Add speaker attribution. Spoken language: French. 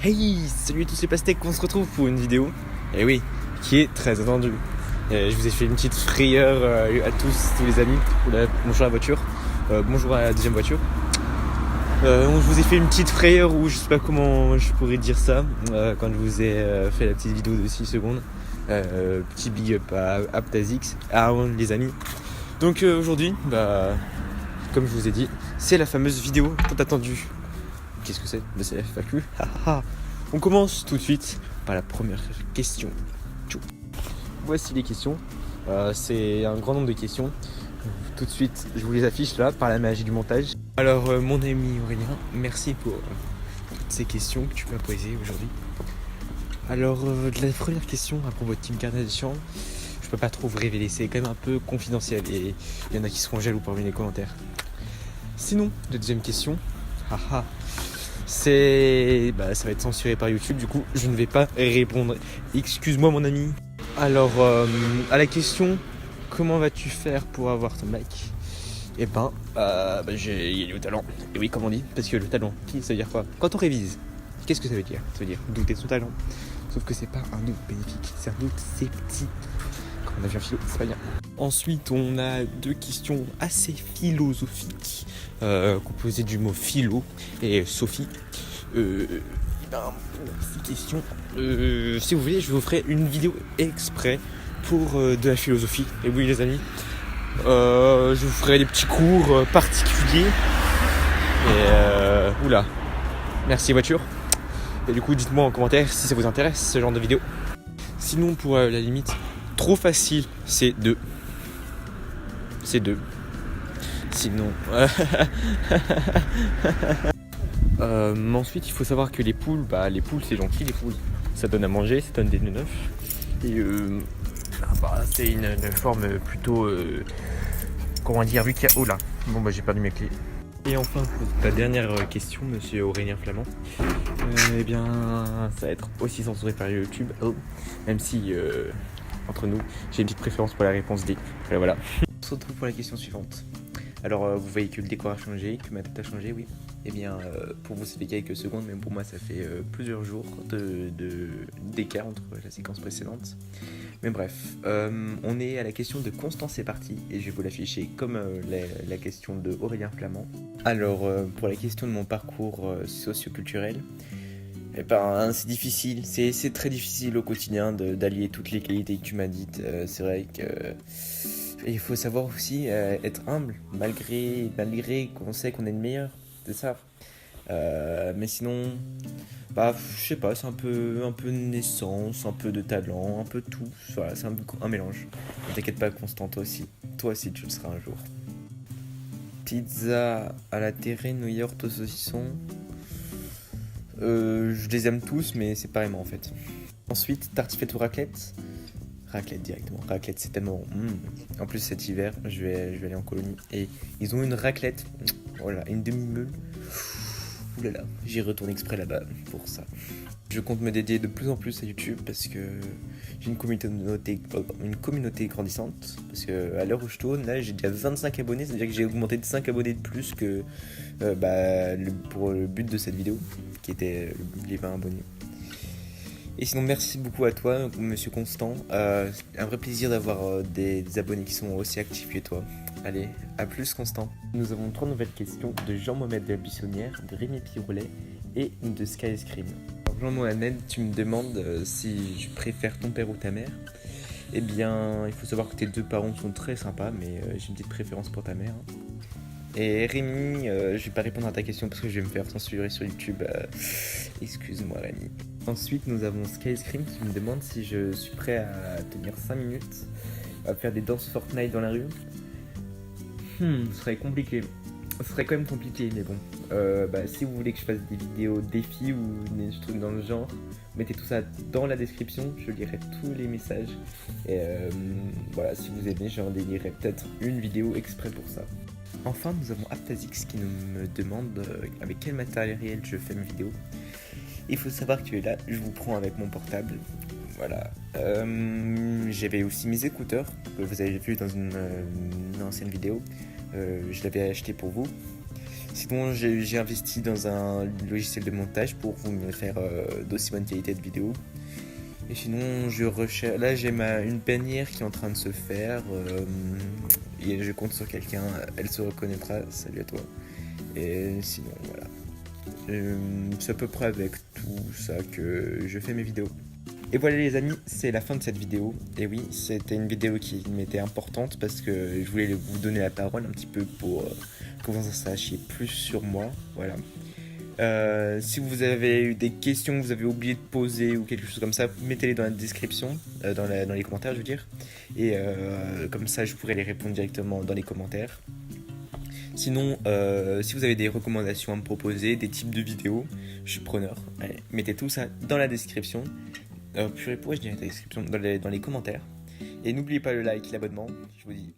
Speaker 1: Hey, salut à tous les pastèques, on se retrouve pour une vidéo, et oui, qui est très attendue. Je vous ai fait une petite frayeur à tous les amis, bonjour à la voiture, bonjour à la deuxième voiture. Je vous ai fait une petite frayeur où je sais pas comment je pourrais dire ça, quand je vous ai fait la petite vidéo de 6 secondes. Petit big up à Aptazix, les amis. Donc aujourd'hui, comme je vous ai dit, c'est la fameuse vidéo tant attendue. Qu'est-ce que c'est ? C'est la FAQ. On commence tout de suite par la première question. Voici les questions. C'est un grand nombre de questions. Tout de suite, je vous les affiche là par la magie du montage. Alors, mon ami Aurélien, merci pour toutes ces questions que tu m'as posées aujourd'hui. Alors, la première question à propos de Kim Kardashian, je peux pas trop vous révéler, c'est quand même un peu confidentiel et il y en a qui seront jaloux parmi les commentaires. Sinon, la deuxième question, ça va être censuré par YouTube, du coup je ne vais pas répondre. Excuse-moi mon ami. Alors à la question comment vas-tu faire pour avoir ton mic, il y a du talent. Et oui, comme on dit, parce que le talent, ça veut dire quoi ? Quand on révise, qu'est-ce que ça veut dire ? Ça veut dire douter de son talent. Sauf que c'est pas un doute bénéfique, c'est un doute sceptique. Quand on a vu un philo, c'est pas bien. Ensuite, on a deux questions assez philosophiques, composées du mot philo et Sophie. Ces questions, si vous voulez, je vous ferai une vidéo exprès pour de la philosophie. Et oui, les amis, je vous ferai des petits cours particuliers. Et oula, merci voiture. Et du coup, dites-moi en commentaire si ça vous intéresse ce genre de vidéo. Sinon, pour la limite, trop facile, c'est 2. C'est 2. Sinon. Ensuite, il faut savoir que les poules, c'est gentil, les poules. Ça donne à manger, ça donne des neufs. Et c'est une forme plutôt. Comment dire, vu qu'il y a. Oh là, j'ai perdu mes clés. Et enfin, pour ta dernière question, monsieur Aurélien Flamand, ça va être aussi censuré par YouTube, même si, entre nous, j'ai une petite préférence pour la réponse D. Voilà. On se retrouve pour la question suivante. Alors, vous voyez que le décor a changé, que ma tête a changé, oui. Pour vous, ça fait quelques secondes, mais pour moi, ça fait plusieurs jours d'écart entre la séquence précédente. Mais bref, on est à la question de Constance est partie, et je vais vous l'afficher comme la question de Aurélien Flamand. Alors, pour la question de mon parcours socio-culturel, c'est difficile, c'est très difficile au quotidien d'allier toutes les qualités que tu m'as dites. C'est vrai que il faut savoir aussi être humble, malgré qu'on sait qu'on est le meilleur, c'est ça. Mais sinon, je sais pas, c'est un peu de naissance, un peu de talent, un peu de tout. Voilà, c'est un mélange. Ne t'inquiète pas, Constant, toi aussi tu le seras un jour. Pizza à la terrine, New York au saucisson. Je les aime tous, mais c'est pareillement en fait. Ensuite, tartiflette ou raclette. Raclette directement. Raclette, c'est tellement bon. En plus, cet hiver, je vais aller en colonie. Et ils ont une raclette. Voilà, une demi-meule. Oulala, j'y retourne exprès là-bas pour ça. Je compte me dédier de plus en plus à YouTube parce que j'ai une communauté grandissante. Parce que à l'heure où je tourne, là, j'ai déjà 25 abonnés. C'est-à-dire que j'ai augmenté de 5 abonnés de plus que pour le but de cette vidéo, qui était les 20 abonnés. Et sinon, merci beaucoup à toi, monsieur Constant. Un vrai plaisir d'avoir des abonnés qui sont aussi actifs que toi. Allez, à plus, Constant. Nous avons 3 nouvelles questions de Jean-Mohamed de la Buissonnière, de Rémi Piroulet et de Sky Scream. Alors, Jean-Mohamed, tu me demandes si je préfère ton père ou ta mère. Eh bien, il faut savoir que tes 2 parents sont très sympas, mais j'ai une petite préférence pour ta mère. Et Rémi, je vais pas répondre à ta question parce que je vais me faire censurer sur YouTube. Excuse-moi, Rémi. Ensuite, nous avons Sky Scream qui me demande si je suis prêt à tenir 5 minutes à faire des danses Fortnite dans la rue. Ce serait compliqué. Ce serait quand même compliqué, mais bon. Si vous voulez que je fasse des vidéos défis ou des trucs dans le genre, mettez tout ça dans la description. Je lirai tous les messages. Et voilà, si vous aimez, j'en délierai peut-être une vidéo exprès pour ça. Enfin, nous avons Aptazix qui me demande avec quel matériel je fais mes vidéos. Il faut savoir que là, je vous prends avec mon portable. Voilà. J'avais aussi mes écouteurs que vous avez vu dans une ancienne vidéo. Je l'avais acheté pour vous. Sinon, j'ai investi dans un logiciel de montage pour vous me faire d'aussi bonne qualité de vidéo. Et sinon, je recherche. Là, j'ai une bannière qui est en train de se faire. Et je compte sur quelqu'un. Elle se reconnaîtra. Salut à toi. Et sinon, voilà. C'est à peu près avec tout ça que je fais mes vidéos. Et voilà les amis, c'est la fin de cette vidéo. Et oui, c'était une vidéo qui m'était importante parce que je voulais vous donner la parole un petit peu pour que vous en sachiez plus sur moi. Voilà. Si vous avez eu des questions que vous avez oublié de poser ou quelque chose comme ça, mettez-les dans la description, dans les commentaires je veux dire. Et comme ça je pourrai les répondre directement dans les commentaires. Sinon, si vous avez des recommandations à me proposer, des types de vidéos, je suis preneur. Allez, mettez tout ça dans la description. Purée, pourquoi je dirais la description dans les commentaires. Et n'oubliez pas le like, l'abonnement. Je vous dis